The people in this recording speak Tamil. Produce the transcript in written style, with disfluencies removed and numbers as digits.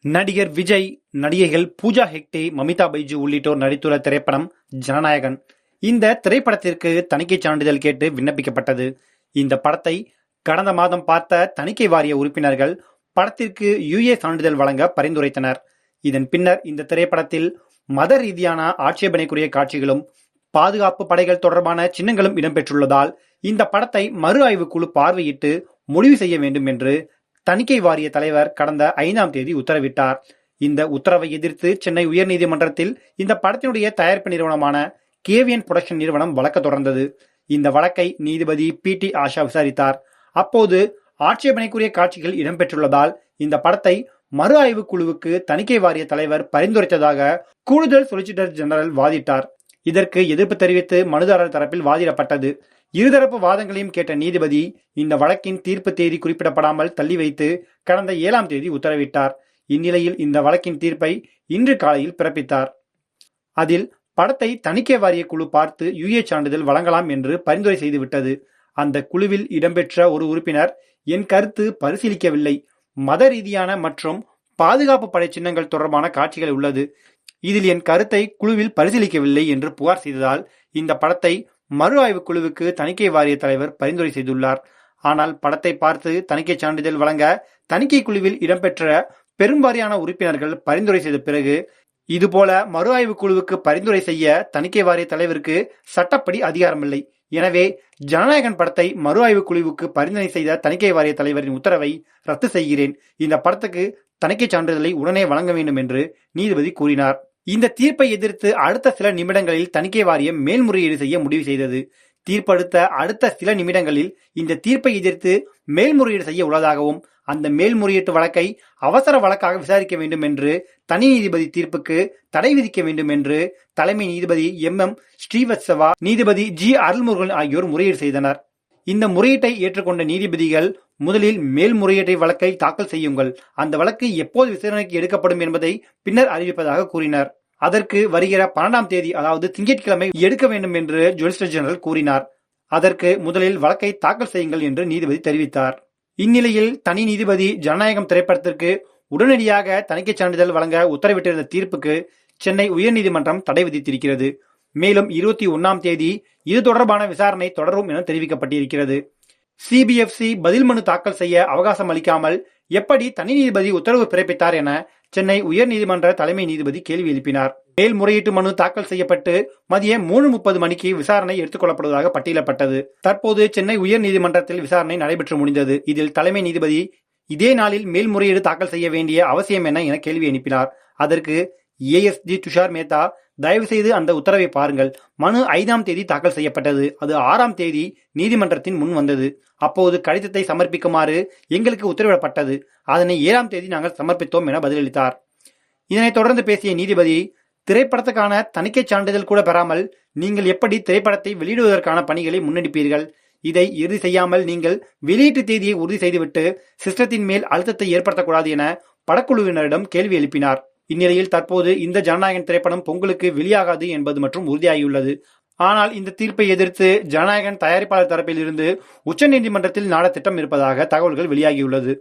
நடிகர் விஜய், நடிகைகள் பூஜா ஹெக்டே, மமிதா பைஜு உள்ளிட்டோர் நடித்துள்ள திரைப்படம் ஜனநாயகன். இந்த திரைப்படத்திற்கு தணிக்கை சான்றிதழ் கேட்டு விண்ணப்பிக்கப்பட்டது. இந்த படத்தை கடந்த மாதம் பார்த்த தணிக்கை வாரிய உறுப்பினர்கள் படத்திற்கு யுஏ சான்றிதழ் வழங்க பரிந்துரைத்தனர். இதன் பின்னர் இந்த திரைப்படத்தில் மத ரீதியான ஆட்சேபனைக்குரிய காட்சிகளும் பாதுகாப்பு படைகள் தொடர்பான சின்னங்களும் இடம்பெற்றுள்ளதால் இந்த படத்தை மறு ஆய்வு குழு பார்வையிட்டு முடிவு செய்ய வேண்டும் என்று தணிக்கை வாரிய தலைவர் கடந்த 5ஆம் தேதி உத்தரவிட்டார். இந்த உத்தரவை எதிர்த்து சென்னை உயர்நீதிமன்றத்தில் இந்த படத்தினுடைய தயாரிப்பு நிறுவனமான கேவிஎன் புரொடக்ஷன் நிறுவனம் வழக்கு தொடர்ந்தது. இந்த வழக்கை நீதிபதி PT ஆஷா விசாரித்தார். அப்போது ஆட்சேபனைக்குரிய காட்சிகள் இடம்பெற்றுள்ளதால் இந்த படத்தை மறு ஆய்வு குழுவுக்கு தணிக்கை வாரிய தலைவர் பரிந்துரைத்ததாக கூடுதல் சொலிசிட்டர் ஜெனரல் வாதிட்டார். இதற்கு எதிர்ப்பு தெரிவித்து மனுதாரர் தரப்பில் வாதிடப்பட்டது. இருதரப்பு வாதங்களையும் கேட்ட நீதிபதி இந்த வழக்கின் தீர்ப்பு தேதி குறிப்பிடப்படாமல் தள்ளி வைத்து கடந்த 7ஆம் தேதி உத்தரவிட்டார். இந்நிலையில் இந்த வழக்கின் தீர்ப்பை இன்று காலையில் பிறப்பித்தார். அதில் படத்தை தணிக்கை வாரிய குழு பார்த்து யுஏ சான்றிதழ் வழங்கலாம் என்று பரிந்துரை செய்துவிட்டது. அந்த குழுவில் இடம்பெற்ற ஒரு உறுப்பினர், என் கருத்து பரிசீலிக்கவில்லை, மத ரீதியான மற்றும் பாதுகாப்பு படை சின்னங்கள் தொடர்பான காட்சிகள் உள்ளது, இதில் என் கருத்தை குழுவில் பரிசீலிக்கவில்லை என்று புகார் செய்ததால் இந்த படத்தை மறு ஆய்வு குழுவுக்கு தணிக்கை வாரிய தலைவர் பரிந்துரை செய்துள்ளார். ஆனால் படத்தை பார்த்து தணிக்கை சான்றிதழ் வழங்க தணிக்கை குழுவில் இடம்பெற்ற பெரும்பாலான உறுப்பினர்கள் பரிந்துரை செய்த பிறகு இதுபோல மறு ஆய்வு குழுவுக்கு பரிந்துரை செய்ய தணிக்கை வாரிய தலைவருக்கு சட்டப்படி அதிகாரமில்லை. எனவே ஜனநாயகன் படத்தை மறு ஆய்வு குழுவுக்கு பரிந்துரை செய்த தணிக்கை வாரிய தலைவரின் உத்தரவை ரத்து செய்கிறேன். இந்த படத்துக்கு தணிக்கை சான்றிதழை உடனே வழங்க வேண்டும் என்று நீதிபதி கூறினார். இந்த தீர்ப்பை எதிர்த்து அடுத்த சில நிமிடங்களில் தணிக்கை வாரியம் மேல்முறையீடு செய்ய முடிவு செய்தது. தீர்ப்பெடுத்த அடுத்த சில நிமிடங்களில் இந்த தீர்ப்பை எதிர்த்து மேல்முறையீடு செய்ய உள்ளதாகவும் அந்த மேல்முறையீட்டு வழக்கை அவசர வழக்காக விசாரிக்க வேண்டும் என்று தனி நீதிபதி தீர்ப்புக்கு தடை விதிக்க வேண்டும் என்று தலைமை நீதிபதி MM ஸ்ரீவத்சவா, நீதிபதி G அருள்முருகன் ஆகியோர் முறையீடு செய்தனர். இந்த முறையீட்டை ஏற்றுக்கொண்ட நீதிபதிகள், முதலில் மேல்முறையீட்டை வழக்கை தாக்கல் செய்யுங்கள், அந்த வழக்கு எப்போது விசாரணைக்கு எடுக்கப்படும் என்பதை பின்னர் அறிவிப்பதாக கூறினர். அதற்கு வருகிற 12ஆம் தேதி, அதாவது திங்கட்கிழமை எடுக்க வேண்டும் என்று சொலிசிட்டர் ஜெனரல் கூறினார். அதற்கு முதலில் வழக்கை தாக்கல் செய்யுங்கள் என்று நீதிபதி தெரிவித்தார். இந்நிலையில் தனி நீதிபதி ஜனநாயகம் திரைப்படத்திற்கு உடனடியாக தணிக்கை சான்றிதழ் வழங்க உத்தரவிட்டிருந்த தீர்ப்புக்கு சென்னை உயர்நீதிமன்றம் தடை விதித்திருக்கிறது. மேலும் 21ஆம் தேதி இது தொடர்பான விசாரணை தொடரும் என தெரிவிக்கப்பட்டிருக்கிறது. CBFC பதில் மனு தாக்கல் செய்ய அவகாசம் அளிக்காமல் எப்படி தனி நீதிபதி உத்தரவு பிறப்பித்தார் என சென்னை உயர்நீதிமன்ற தலைமை நீதிபதி கேள்வி எழுப்பினார். மேல்முறையீட்டு மனு தாக்கல் செய்யப்பட்டு மதியம் 3:30 மணிக்கு விசாரணை எடுத்துக் கொள்ளப்படுவதாக பட்டியலிடப்பட்டது. தற்போது சென்னை உயர்நீதிமன்றத்தில் விசாரணை நடைபெற்று முடிந்தது. இதில் தலைமை நீதிபதி இதே நாளில் மேல்முறையீடு தாக்கல் செய்ய வேண்டிய அவசியம் என்ன என கேள்வி எழுப்பினார். அதற்கு ASG துஷார் மேத்தா, தயவு செய்து அந்த உத்தரவை பாருங்கள். மனு 5ஆம் தேதி தாக்கல் செய்யப்பட்டது. அது 6ஆம் தேதி நீதிமன்றத்தின் முன் வந்தது. அப்போது கடிதத்தை சமர்ப்பிக்குமாறு எங்களுக்கு உத்தரவிடப்பட்டது. அதனை 7ஆம் தேதி நாங்கள் சமர்ப்பித்தோம் என பதிலளித்தார். இதனைத் தொடர்ந்து பேசிய நீதிபதி, திரைப்படத்துக்கான தணிக்கை சான்றிதழ் கூட பெறாமல் நீங்கள் எப்படி திரைப்படத்தை வெளியிடுவதற்கான பணிகளை முன்னெடுப்பீர்கள்? இதை இறுதி செய்யாமல் நீங்கள் வெளியீட்டு தேதியை உறுதி செய்துவிட்டு சிஸ்டத்தின் மேல் அழுத்தத்தை ஏற்படுத்தக்கூடாது என படக்குழுவினரிடம் கேள்வி எழுப்பினார். இந்நிலையில் தற்போது இந்த ஜனநாயகன் திரைப்படம் பொங்கலுக்கு வெளியாகாது என்பது மற்றும் உறுதியாகியுள்ளது. ஆனால் இந்த தீர்ப்பை எதிர்த்து ஜனநாயகன் தயாரிப்பாளர் தரப்பில் இருந்து உச்சநீதிமன்றத்தில் நாட திட்டம் இருப்பதாக தகவல்கள் வெளியாகியுள்ளது.